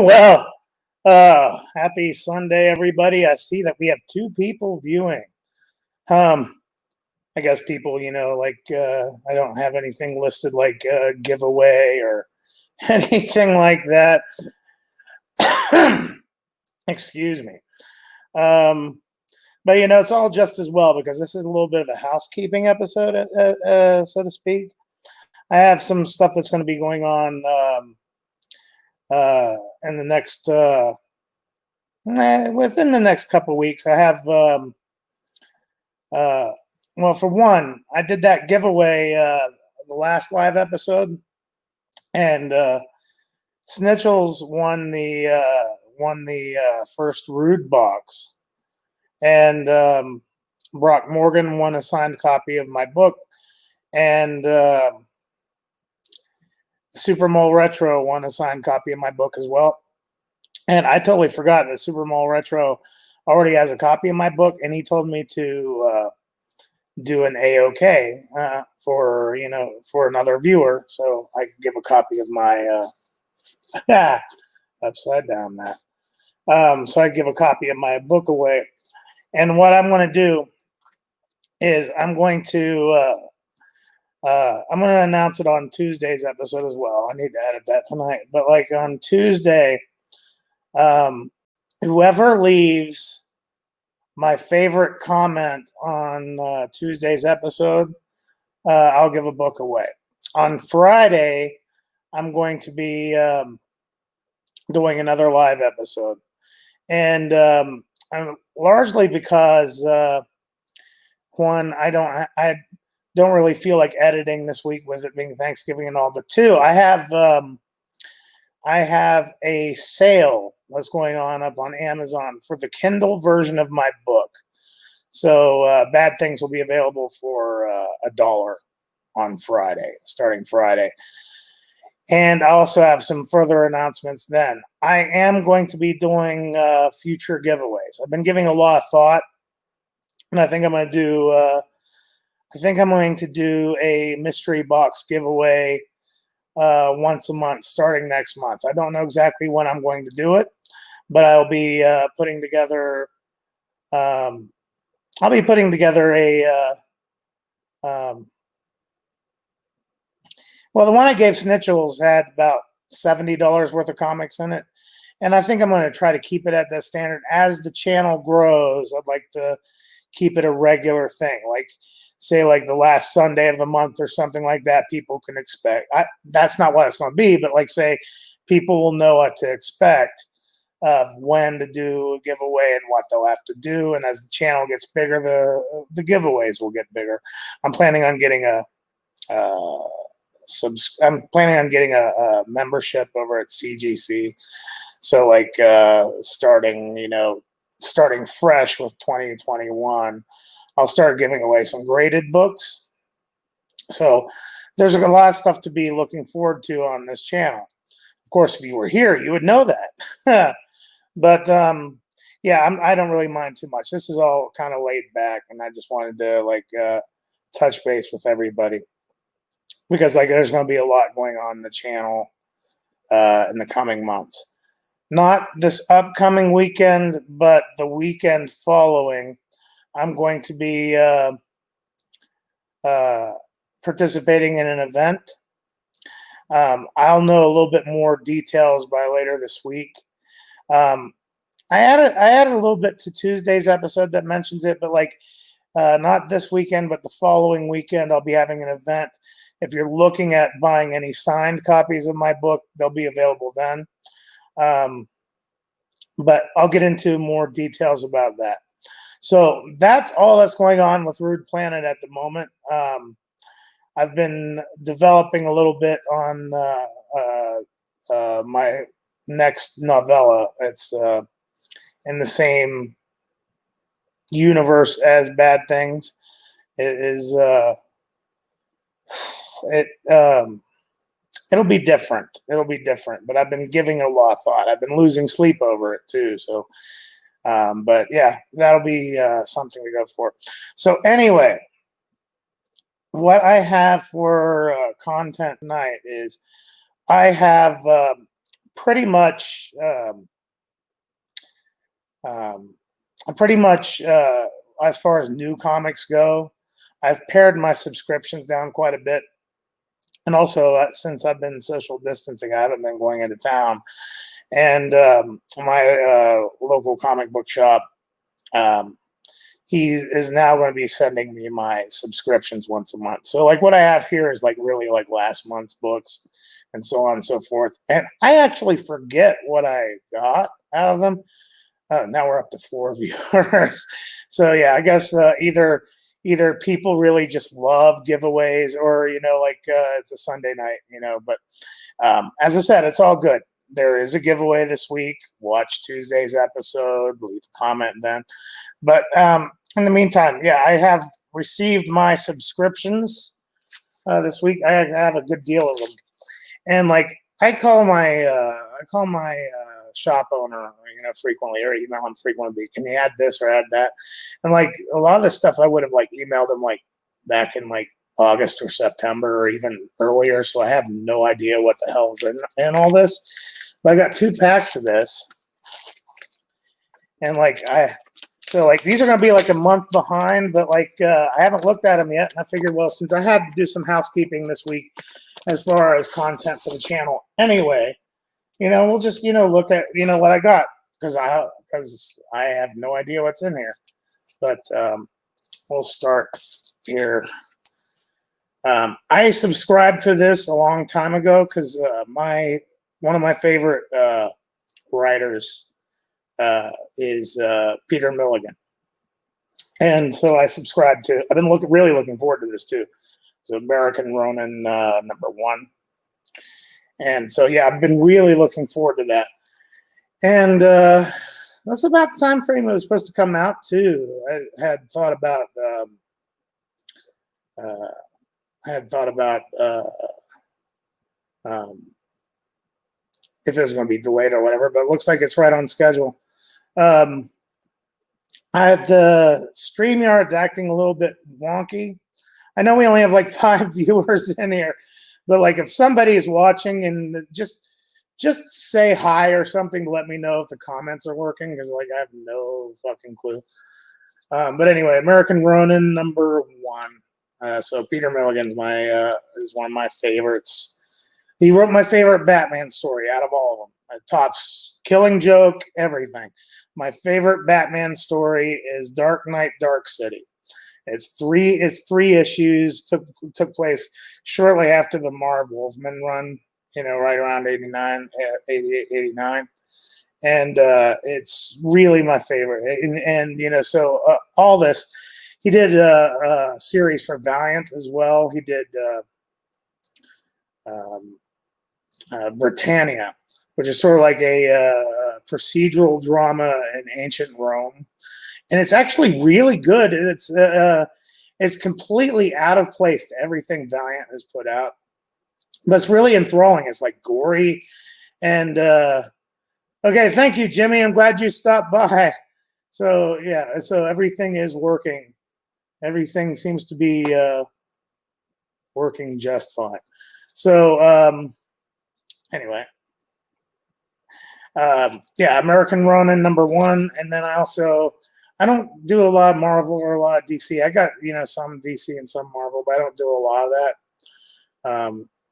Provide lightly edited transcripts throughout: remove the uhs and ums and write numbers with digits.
Well, happy Sunday, everybody. I see that we have two people viewing. Um, I guess people, I don't have anything listed like giveaway or anything like that. Excuse me. Um, but it's all just as well because this is a little bit of a housekeeping episode, so to speak. I have some stuff that's going to be going on in the next within the next couple of weeks. I have uh, well, for one, I did that giveaway the last live episode, and Snitchels won the first Rude box, and Brock Morgan won a signed copy of my book, and Super Mole Retro won a signed copy of my book as well. And I totally forgot that Super Mole Retro already has a copy of my book, and he told me to do an A-OK for another viewer, so I could give a copy of my upside down that. So I give a copy of my book away, and what I'm going to do is I'm going to announce it on Tuesday's episode as well. I need to edit that tonight, but like on Tuesday, whoever leaves my favorite comment on Tuesday's episode, I'll give a book away. On Friday, I'm going to be doing another live episode, and I'm largely because one, I don't really feel like editing this week with it being Thanksgiving and all, but two, I have a sale that's going on up on Amazon for the Kindle version of my book. So Bad Things will be available for $1 on Friday, starting Friday. And I also have some further announcements then. I am going to be doing future giveaways. I've been giving a lot of thought, and I think I'm going to do a mystery box giveaway once a month starting next month. I don't know exactly when I'm going to do it, but I'll be putting together a well, the one I gave Snitchels had about $70 worth of comics in it, and I think I'm going to try to keep it at that standard. As the channel grows, I'd like to keep it a regular thing, like say like the last Sunday of the month or something like that. People can expect. That's not what it's going to be, but like say people will know what to expect of when to do a giveaway and what they'll have to do. And as the channel gets bigger, the giveaways will get bigger. I'm planning on getting a membership over at CGC. So like starting fresh with 2021, I'll start giving away some graded books. So there's a lot of stuff to be looking forward to on this channel. Of course, if you were here, you would know that. But yeah, I don't really mind too much. This is all kind of laid back, and I just wanted to touch base with everybody because there's going to be a lot going on in the channel in the coming months. Not this upcoming weekend, but the weekend following, I'm going to be participating in an event. I'll know a little bit more details by later this week. I added a little bit to Tuesday's episode that mentions it, but not this weekend, but the following weekend, I'll be having an event. If you're looking at buying any signed copies of my book, they'll be available then. But I'll get into more details about that. So that's all that's going on with Rude Planet at the moment. I've been developing a little bit on my next novella. It's in the same universe as Bad Things. It is it'll be different. But I've been giving a lot of thought. I've been losing sleep over it too. So, but yeah, that'll be something to go for. So anyway, what I have for content tonight is I have pretty much I'm pretty much as far as new comics go, I've pared my subscriptions down quite a bit. And also, since I've been social distancing, I haven't been going into town. And my local comic book shop, he is now going to be sending me my subscriptions once a month. So like what I have here is like really like last month's books and so on and so forth. And I actually forget what I got out of them. Now we're up to 4 viewers. So yeah, I guess either people really just love giveaways, or like it's a Sunday night, But as I said, it's all good. There is a giveaway this week. Watch Tuesday's episode. Leave a comment then. But in the meantime, yeah, I have received my subscriptions this week. I have a good deal of them, and like I call my shop owner, frequently, or email him frequently. Can you add this or add that? And like a lot of the stuff I would have like emailed him like back in like August or September or even earlier. So I have no idea what the hell's in all this. But I got 2 packs of this, and like these are gonna be like a month behind, but like I haven't looked at them yet, and I figured, well, since I had to do some housekeeping this week as far as content for the channel anyway, we'll just look at what I got, because I have no idea what's in here. But we'll start here. I subscribed to this a long time ago because one of my favorite writers is Peter Milligan, and so I subscribed to. I've been really looking forward to this too. So American Ronin #1. And so, yeah, I've been really looking forward to that. And that's about the time frame it was supposed to come out, too. I had thought about if it was going to be delayed or whatever, but it looks like it's right on schedule. The StreamYard's acting a little bit wonky. I know we only have like 5 viewers in here, but like if somebody is watching, and just say hi or something to let me know if the comments are working, because like I have no fucking clue. But anyway, American Ronin #1. So Peter Milligan's is one of my favorites. He wrote my favorite Batman story out of all of them. Tops Killing Joke, everything. My favorite Batman story is Dark Knight, Dark City. It's 3 issues. Took place shortly after the Marv Wolfman run, right around 89, 88, 89. And it's really my favorite. And so all this, he did a series for Valiant as well. He did Britannia, which is sort of like a procedural drama in ancient Rome. And it's actually really good. It's completely out of place to everything Valiant has put out, but it's really enthralling. It's like gory, and okay, thank you, Jimmy. I'm glad you stopped by. So yeah, so everything is working. Everything seems to be working just fine. So anyway, yeah, American Ronin #1, and then I don't do a lot of Marvel or a lot of DC. I got, some DC and some Marvel, but I don't do a lot of that.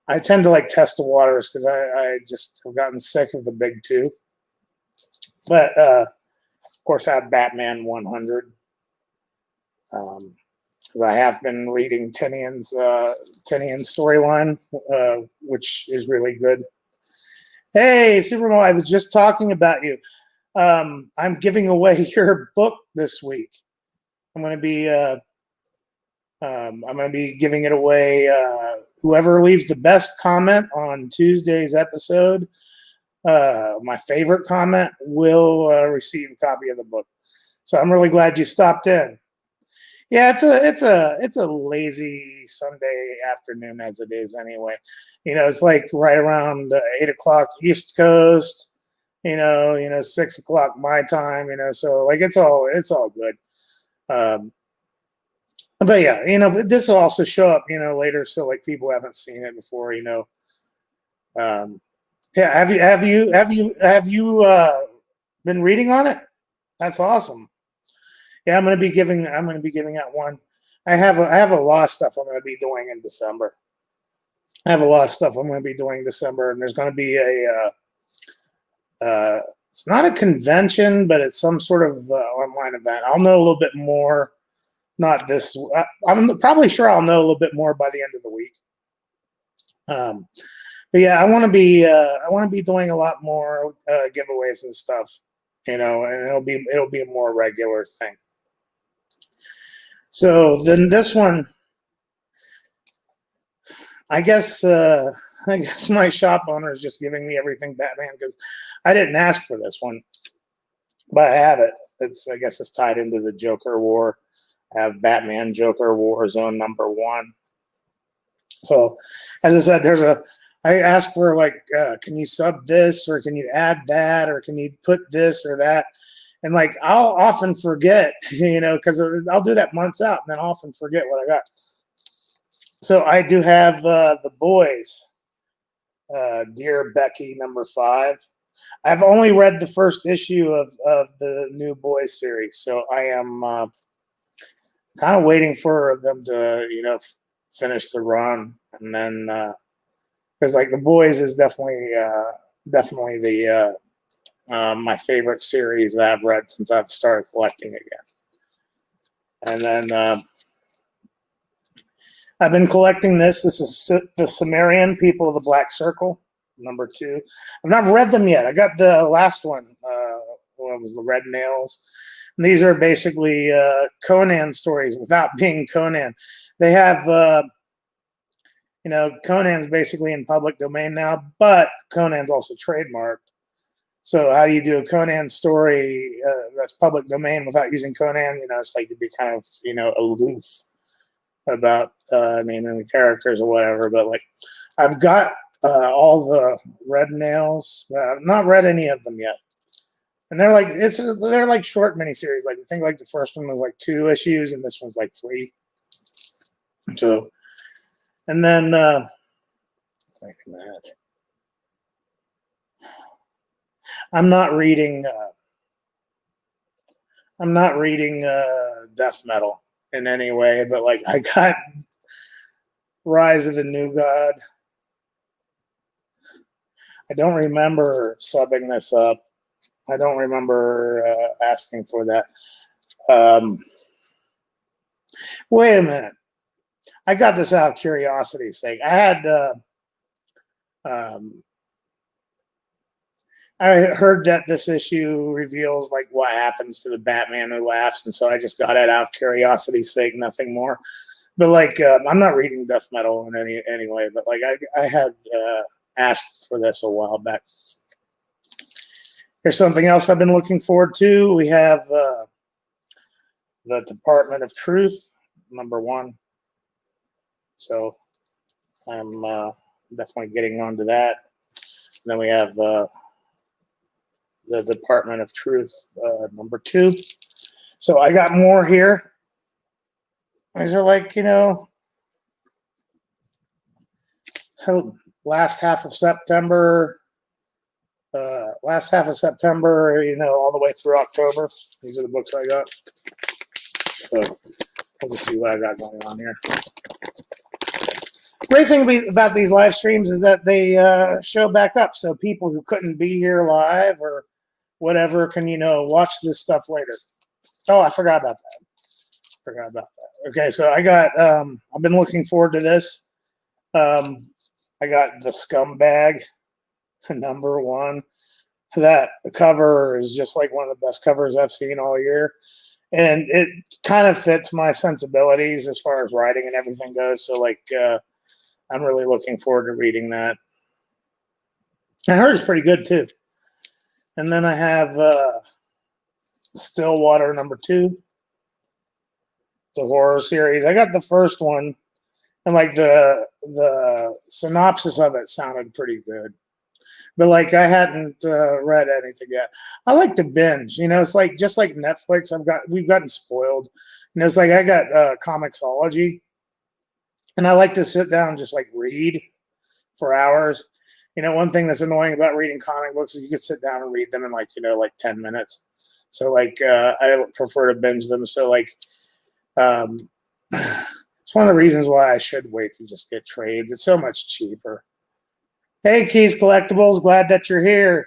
I tend to like test the waters because I just have gotten sick of the big 2. But of course, I have Batman 100 because I have been reading Tinian's storyline, which is really good. Hey, Supermo, I was just talking about you. I'm giving away your book this week. I'm going to be giving it away. Whoever leaves the best comment on Tuesday's episode, my favorite comment, will receive a copy of the book. So I'm really glad you stopped in. Yeah, it's a lazy Sunday afternoon as it is anyway. It's like right around 8 o'clock East Coast. 6 o'clock my time. So like it's all good. But yeah, this will also show up, later. So like people haven't seen it before, Yeah, have you been reading on it? That's awesome. Yeah, I'm gonna be giving out one. I have a lot of stuff I'm gonna be doing in December. I have a lot of stuff I'm gonna be doing in December, and there's gonna be it's not a convention, but it's some sort of online event. I'll know a little bit more. Not this. I'm probably sure I'll know a little bit more by the end of the week. Um, but yeah, I want to be doing a lot more giveaways and stuff, you know, and it'll be a more regular thing. So then this one, I guess I guess my shop owner is just giving me everything Batman because I didn't ask for this one, but I have it. I guess it's tied into the Joker War. I have Batman Joker War Zone #1. So, as I said, I ask for like, can you sub this or can you add that or can you put this or that? And like, I'll often forget, you know, because I'll do that months out and then I'll often forget what I got. So I do have the boys, Dear Becky #5. I've only read the first issue of the new boys series, so I am kind of waiting for them to, you know, finish the run, and then because like the boys is definitely the my favorite series that I've read since I've started collecting again. And then I've been collecting this. This is the Sumerian People of the Black Circle, #2. I've not read them yet. I got the last one. What was the Red Nails? And these are basically Conan stories without being Conan. They have, you know, Conan's basically in public domain now, but Conan's also trademarked. So how do you do a Conan story that's public domain without using Conan? You know, it's like you'd be kind of, you know, aloof about naming the characters or whatever. But like, I've got all the Red Nails. I've not read any of them yet. And they're like short miniseries. Like I think like the first one was like 2 issues, and this one's like 3. So, and then like that. I'm not reading. I'm not reading death metal in any way, but like I got Rise of the New God. I don't remember subbing this up. I don't remember asking for that. Wait a minute. I got this out of curiosity's sake. I heard that this issue reveals like what happens to the Batman who laughs, and so I just got it out of curiosity's sake, nothing more. But like, I'm not reading death metal in any way. But like, I had asked for this a while back. Here's something else I've been looking forward to. We have the Department of Truth #1. So I'm definitely getting onto that. And then we have the Department of Truth #2. So I got more here. These are like, you know, last half of September, you know, all the way through October. These are the books I got. So we'll just see what I got going on here. Great thing about these live streams is that they show back up, so people who couldn't be here live or whatever can, you know, watch this stuff later. Oh, I forgot about that. Okay, so I got. I've been looking forward to this. I got the Scumbag #1. That cover is just like one of the best covers I've seen all year, and it kind of fits my sensibilities as far as writing and everything goes. So like, I'm really looking forward to reading that. I heard it's pretty good too. And then I have Stillwater #2. It's a horror series. I got the first one, and like the synopsis of it sounded pretty good, but like I hadn't read anything yet. I like to binge. You know, it's like just like Netflix. We've gotten spoiled. You know, it's like I got Comixology, and I like to sit down and just like read for hours. One thing that's annoying about reading comic books is you could sit down and read them in like 10 minutes. So like I prefer to binge them. So like um, it's one of the reasons why I should wait to just get trades. It's so much cheaper. Hey, Keys Collectibles, glad that you're here.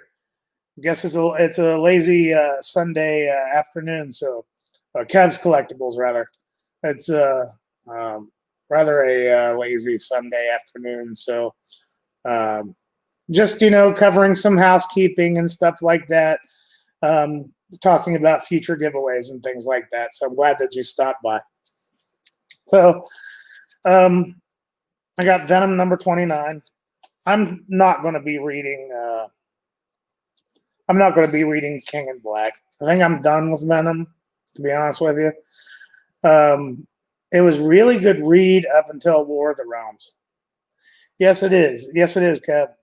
I guess it's a lazy Sunday afternoon. So Kev's Collectibles rather. It's rather a lazy Sunday afternoon. So just covering some housekeeping and stuff like that. Talking about future giveaways and things like that. So I'm glad that you stopped by. So I got Venom number 29. I'm not going to be reading. I'm not going to be reading King in Black. I think I'm done with Venom, to be honest with you. It was really good read up until War of the Realms. Yes, it is. Yes, it is, Kev.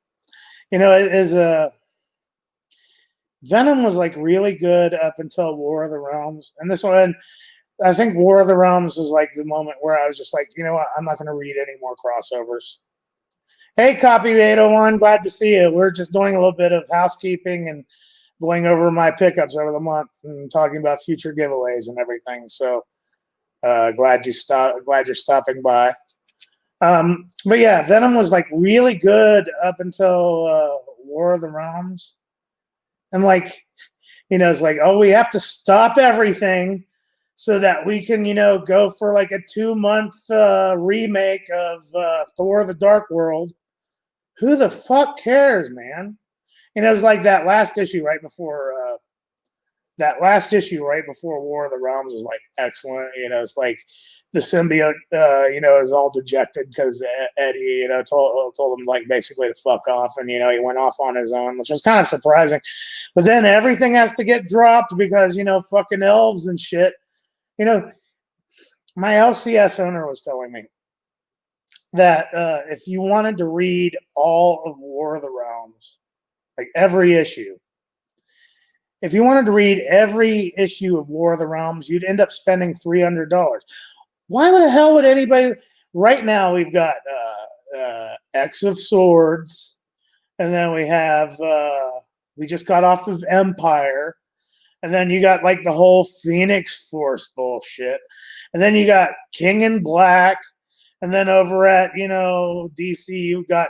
It is Venom was like really good up until War of the Realms, and this one, I think War of the Realms was like the moment where I was just like, you know what, I'm not going to read any more crossovers. Hey, Copy 801, glad to see you. We're just doing a little bit of housekeeping and going over my pickups over the month and talking about future giveaways and everything. So glad you're stopping by. But yeah, Venom was like really good up until War of the Realms. And like, it's like, oh, we have to stop everything so that we can, go for like a 2-month remake of Thor: The Dark World. Who the fuck cares, man? It's like that last issue right before War of the Realms was like excellent. It's like the symbiote, is all dejected because Eddie, told him like basically to fuck off, and he went off on his own, which was kind of surprising. But then everything has to get dropped because fucking elves and shit. My LCS owner was telling me that if you wanted to read all of War of the Realms, like every issue, if you wanted to read every issue of War of the Realms, you'd end up spending $300. Why the hell would anybody? Right now, we've got X of Swords, and then we just got off of Empire, and then you got like the whole Phoenix Force bullshit, and then you got King in Black, and then over at DC, you got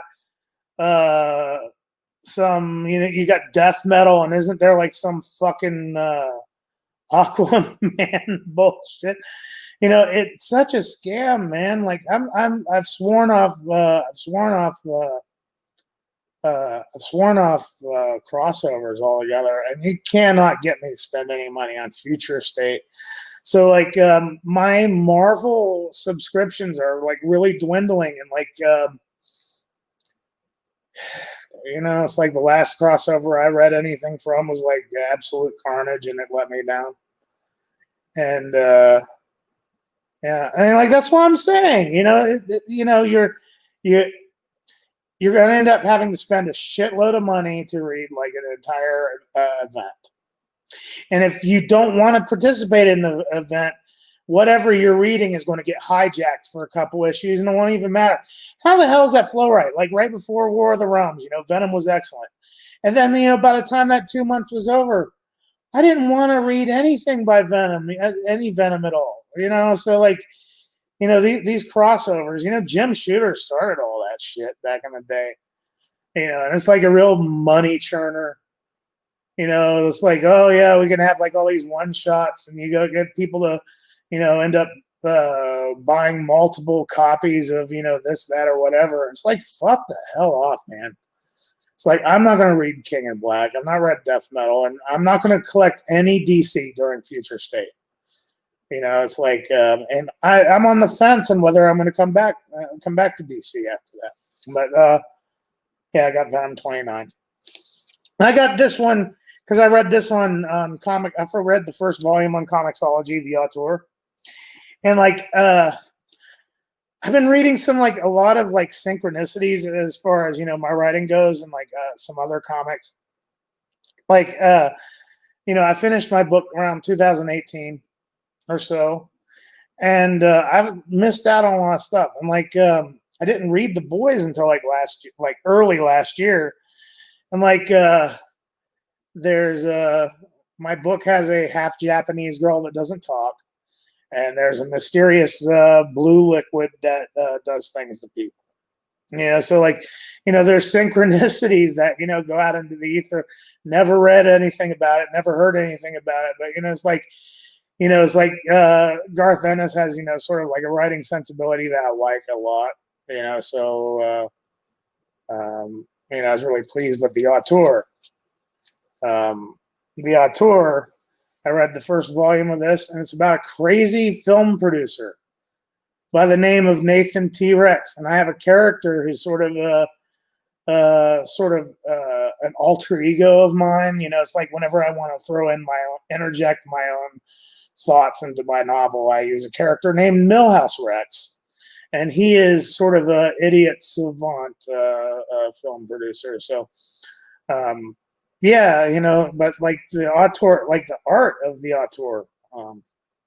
some you got death metal, and isn't there like some fucking Aquaman bullshit? It's such a scam, man. Like I've sworn off crossovers altogether, and you cannot get me to spend any money on Future State. So like my Marvel subscriptions are like really dwindling, and like it's like the last crossover I read anything from was like Absolute Carnage, and it let me down. And yeah, and like that's what I'm saying. You're going to end up having to spend a shitload of money to read like an entire event. And if you don't want to participate in the event, whatever you're reading is going to get hijacked for a couple issues, and it won't even matter. How the hell does that flow right? Like right before War of the Realms, Venom was excellent. And then, by the time that 2 months was over, I didn't want to read anything by Venom, any Venom at all. So like, these crossovers, Jim Shooter started all that shit back in the day, and it's like a real money churner. It's like, oh yeah, we can have like all these one shots, and you go get people to, end up buying multiple copies of, this, that, or whatever. It's like, fuck the hell off, man. It's like, I'm not going to read King in Black. I'm not read Death Metal, and I'm not going to collect any DC during Future State. It's like, and I'm on the fence on whether I'm going to come back to DC after that. But yeah, I got Venom 29. And I got this one because I read this one on comic. I read the first volume on Comixology, the auteur, and like I've been reading some like a lot of like synchronicities as far as my writing goes, and like some other comics. Like I finished my book around 2018 or so, and I've missed out on a lot of stuff. And like I didn't read The Boys until like early last year, and there's my book has a half Japanese girl that doesn't talk, and there's a mysterious blue liquid that does things to people. So there's synchronicities that go out into the ether. Never read anything about it, never heard anything about it, but it's like Garth Ennis has sort of like a writing sensibility that I like a lot. So I was really pleased with the auteur. I read the first volume of this, and it's about a crazy film producer by the name of Nathan T. Rex, and I have a character who's sort of an alter ego of mine. It's like whenever I want to interject my own thoughts into my novel, I use a character named Millhouse Rex, and he is sort of an idiot savant film producer. So, but like the auteur, like the art of the auteur.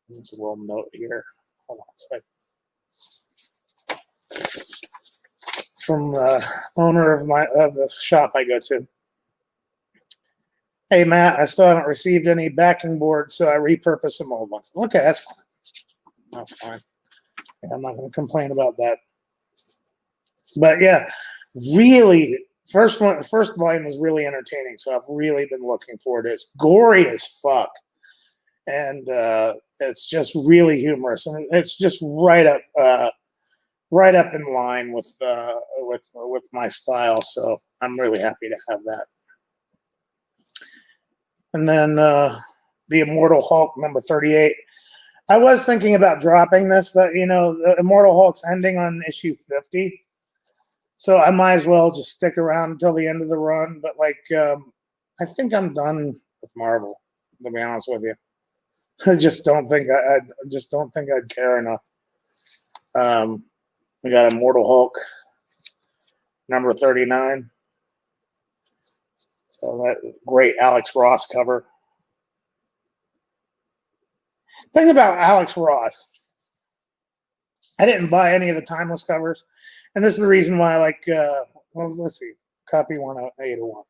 There's a little note here. Hold on a second. It's from the owner of the shop I go to. Hey Matt, I still haven't received any backing boards, so I repurposed some old ones. Okay, that's fine. That's fine. Yeah, I'm not going to complain about that. But yeah, really, first volume was really entertaining, so I've really been looking forward to it. It's gory as fuck, and it's just really humorous, and it's just right up in line with my style. So I'm really happy to have that. And then the Immortal Hulk number 38. I was thinking about dropping this, but the Immortal Hulk's ending on issue 50, so I might as well just stick around until the end of the run. But I think I'm done with Marvel, to be honest with you. I just don't think I'd care enough. We got Immortal Hulk number 39. So that great Alex Ross cover. Thing about Alex Ross, I didn't buy any of the Timeless covers, and this is the reason why I like. Let's see, copy 10801.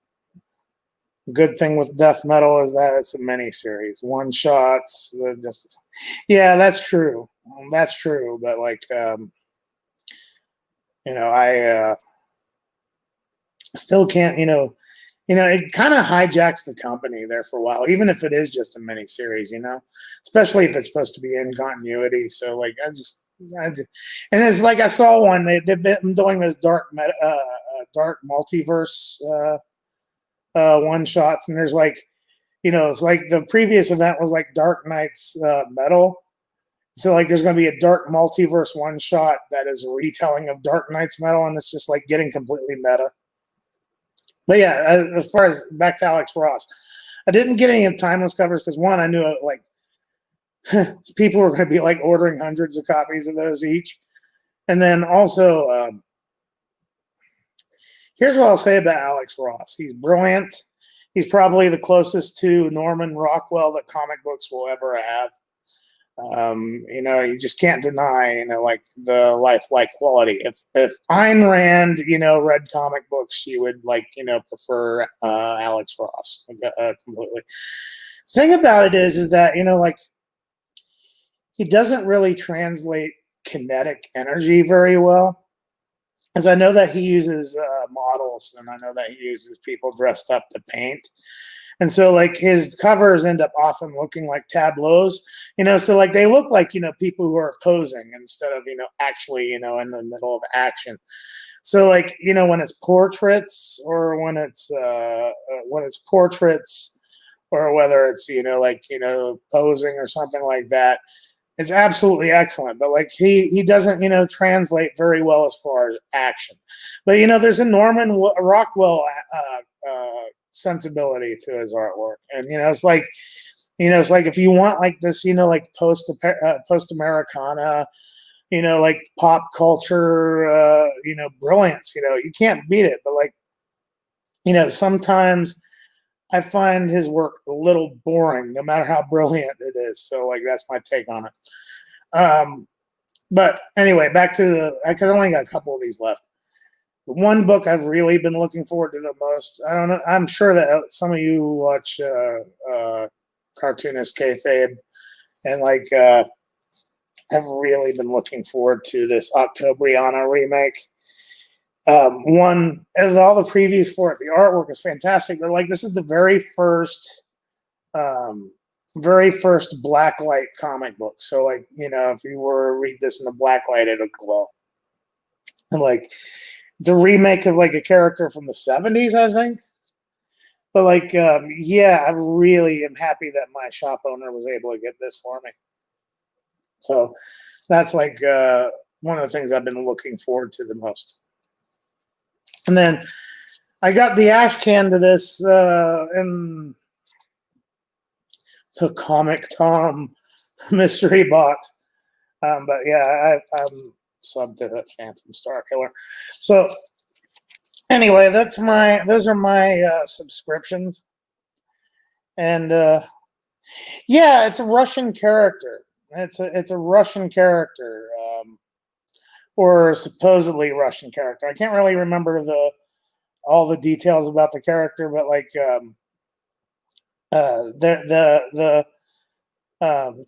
Good thing with death metal is that it's a mini series, one shots. Yeah, that's true. That's true, but I still can't. It kind of hijacks the company there for a while, even if it is just a mini series. Especially if it's supposed to be in continuity. So I just, and it's like I saw one. They've been doing those dark multiverse one shots, and there's it's like the previous event was like Dark Knight's Metal. So there's going to be a dark multiverse one shot that is a retelling of Dark Knight's Metal, and it's just getting completely meta. But yeah, as far as back to Alex Ross, I didn't get any of Timeless covers because one, I knew people were going to be ordering hundreds of copies of those each, and then also here's what I'll say about Alex Ross: he's brilliant. He's probably the closest to Norman Rockwell that comic books will ever have. You just can't deny, the lifelike quality. If Ayn Rand, read comic books, she would prefer Alex Ross completely. The thing about it is that, he doesn't really translate kinetic energy very well. As I know that he uses models, and I know that he uses people dressed up to paint. And so his covers end up often looking like tableaus, so they look like, people who are posing instead of, actually, in the middle of action. So when it's portraits or when it's portraits or whether it's, posing or something like that, it's absolutely excellent. But he doesn't, translate very well as far as action. But, there's a Norman Rockwell sensibility to his artwork, and it's like if you want this post Americana, pop culture brilliance, you can't beat it. But sometimes I find his work a little boring, no matter how brilliant it is. So that's my take on it. But anyway, back to the, because I only got a couple of these left. The one book I've really been looking forward to the most, I don't know, I'm sure that some of you watch cartoonist kayfabe, and like I've really been looking forward to this Octobriana remake. One, and all the previews for it, the artwork is fantastic. They're like, this is the very first blacklight comic book. So like, you know, if you were to read this in the blacklight, it'll glow. And like, it's a remake of like a character from the 70s, I think. But like, yeah, I really am happy that my shop owner was able to get this for me. So that's like one of the things I've been looking forward to the most. And then I got the ash can to this in the Comic Tom mystery box. But yeah, I'm subbed to that Phantom Star Killer. So anyway, those are my subscriptions. And yeah, it's a Russian character. It's a Russian character. Or supposedly Russian character. I can't really remember all the details about the character, but like the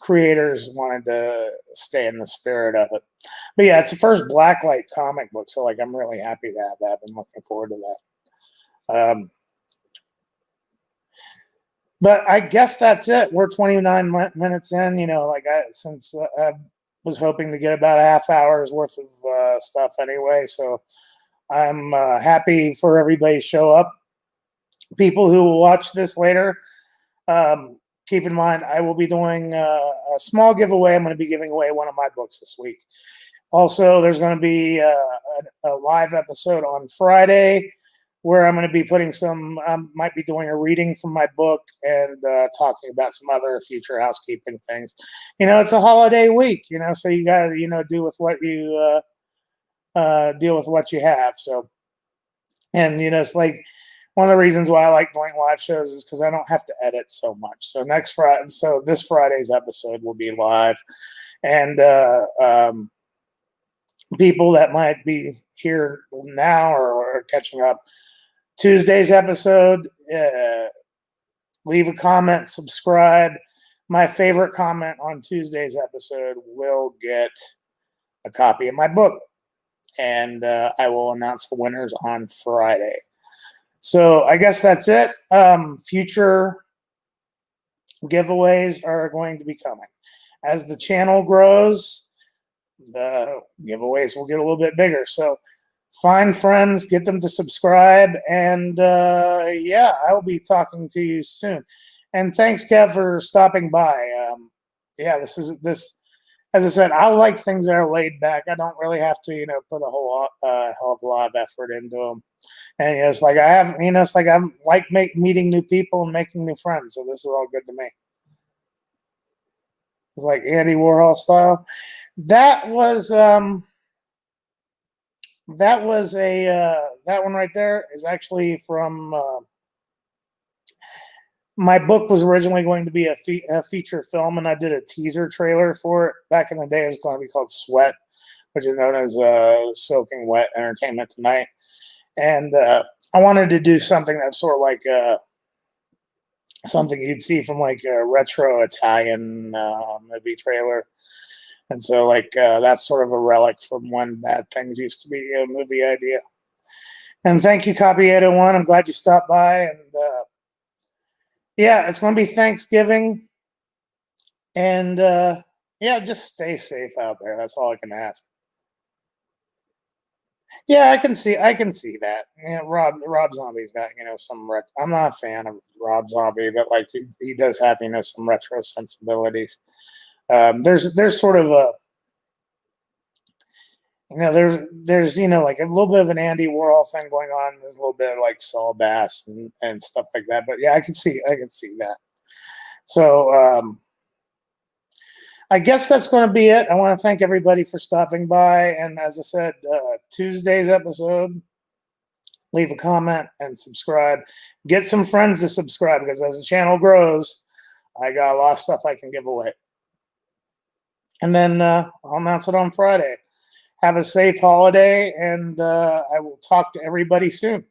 creators wanted to stay in the spirit of it. But yeah, it's the first blacklight comic book, so like I'm really happy to have that. I've been looking forward to that. But I guess that's it. We're 29 minutes in. You know, like since I was hoping to get about a half hour's worth of stuff anyway, so I'm happy for everybody to show up. People who will watch this later, keep in mind I will be doing a small giveaway. I'm going to be giving away one of my books this week. Also, there's going to be a live episode on Friday where I'm going to be putting might be doing a reading from my book and talking about some other future housekeeping things. You know, it's a holiday week, you know, so you got to, you know, deal with what you have. So, and, you know, it's like one of the reasons why I like doing live shows is because I don't have to edit so much. So this Friday's episode will be live. And people that might be here now or catching up, Tuesday's episode, leave a comment, subscribe. My favorite comment on Tuesday's episode will get a copy of my book, and I will announce the winners on Friday. So I guess that's it. Future giveaways are going to be coming. As the channel grows, the giveaways will get a little bit bigger. So find friends, get them to subscribe, and yeah, I'll be talking to you soon. And thanks, Kev, for stopping by. Yeah, this. As I said, I like things that are laid back. I don't really have to, you know, put a whole hell of a lot of effort into them. And you know, it's like I'm like meeting new people and making new friends. So this is all good to me. It's like Andy Warhol style. That was that one right there is actually from my book was originally going to be a feature film, and I did a teaser trailer for it. Back in the day, it was going to be called Sweat, which is known as Soaking Wet Entertainment Tonight. And I wanted to do something that's sort of like something you'd see from like a retro Italian movie trailer. And so, like, that's sort of a relic from when Bad Things used to be a movie idea. And thank you, Copy 801. I'm glad you stopped by. And yeah, it's going to be Thanksgiving. And yeah, just stay safe out there. That's all I can ask. Yeah, I can see that. Yeah, Rob Zombie's got, you know, some I'm not a fan of Rob Zombie, but like he does have, you know, some retro sensibilities. There's sort of a, you know, there's you know, like a little bit of an Andy Warhol thing going on. There's a little bit of like Saul Bass and stuff like that. But yeah, I can see that. So I guess that's going to be it. I want to thank everybody for stopping by. And as I said, Tuesday's episode, leave a comment and subscribe. Get some friends to subscribe, because as the channel grows, I got a lot of stuff I can give away. And then I'll announce it on Friday. Have a safe holiday, and I will talk to everybody soon.